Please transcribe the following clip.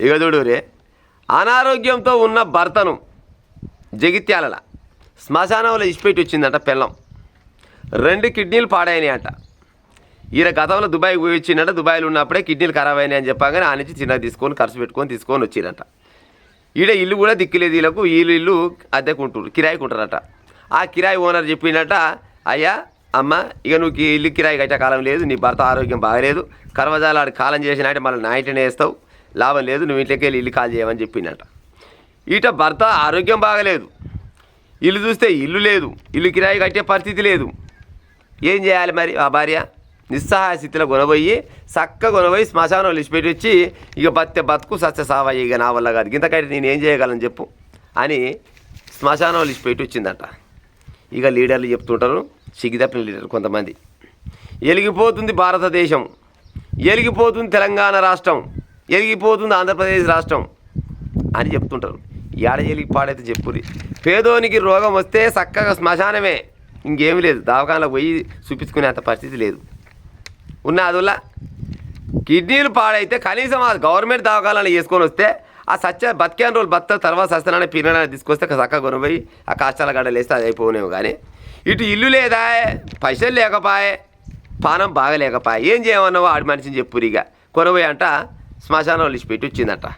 ఇక చూడురే, అనారోగ్యంతో ఉన్న భర్తను జగిత్యాల శ్మశానంలో ఇచ్చిపెట్టి వచ్చిందంట పెళ్ళం. 2 కిడ్నీలు పాడైనాయి అంట. ఈయన గతంలో దుబాయ్కి పోయి వచ్చిందంట. దుబాయ్లో ఉన్నప్పుడే కిడ్నీలు ఖరాబ్ అయినాయి అని చెప్పగానే ఆ నుంచి చిన్నగా ఖర్చు పెట్టుకొని తీసుకొని వచ్చిరంట. ఈడ ఇల్లు కూడా దిక్కులేదు వీళ్ళకు. వీళ్ళు ఇల్లు అద్దెకుంటారు, కిరాయికి ఉంటారట. ఆ కిరాయి ఓనర్ చెప్పిండట, అయ్యా అమ్మ ఇక నువ్వు ఇల్లు కిరాయి కట్టే కాలం లేదు, నీ భర్త ఆరోగ్యం బాగలేదు, కర్మజాలాడు కాలం చేసినట్టే మళ్ళీ నైట్నే వేస్తావు, లాభం లేదు, నువ్వు ఇంట్లోకి వెళ్ళి ఇల్లు కాల్ చేయమని చెప్పిండట. ఈట భర్త ఆరోగ్యం బాగలేదు, ఇల్లు చూస్తే ఇల్లు లేదు, ఇల్లు కిరాయి కట్టే పరిస్థితి లేదు. ఏం చేయాలి మరి? ఆ భార్య నిస్సహాయ స్థితిలో కొనబోయి కొనబోయి శ్మశానంలో ఇచ్చిపెట్టి వచ్చి ఇక బతుకు సత్య సావయ్య, ఇక నా వల్ల కాదు, ఇంతకైతే నేను ఏం చేయగలను చెప్పు అని శ్మశానంలో ఇచ్చిపెట్టి వచ్చిందట. ఇక లీడర్లు చెప్తుంటారు, సిగ్గుతప్పిన లీడర్లు కొంతమంది, ఎలిగిపోతుంది భారతదేశం, ఎలిగిపోతుంది తెలంగాణ రాష్ట్రం, ఎలిగిపోతుంది ఆంధ్రప్రదేశ్ రాష్ట్రం అని చెప్తుంటారు. ఏడ ఎలిగి పాడైతే చెప్పురి. పేదోనికి రోగం వస్తే చక్కగా శ్మశానమే, ఇంకేమి లేదు, దవాఖానలో పోయి చూపించుకునేంత పరిస్థితి లేదు. ఉన్న అదుల్లా కిడ్నీలు పాడైతే కనీసం ఆ గవర్నమెంట్ దవాఖానాలు వేసుకొని వస్తే ఆ బతికేని రోజులు బతుక తర్వాత సస్తనాన్ని పిల్లలని తీసుకొస్తే చక్కగా కొనిపోయి ఆ కష్టాల గడ్డలు వేస్తే అది అయిపోనేమో. కానీ ఇటు ఇల్లు లేదా, పైసలు లేకపోయే, పానం బాగలేకపోయే, ఏం చేయమన్నావో ఆడి మనిషిని చెప్పురిగా కొనబోయి అంట శ్మశానంలో ఇచ్చి పెట్టి వచ్చిందట.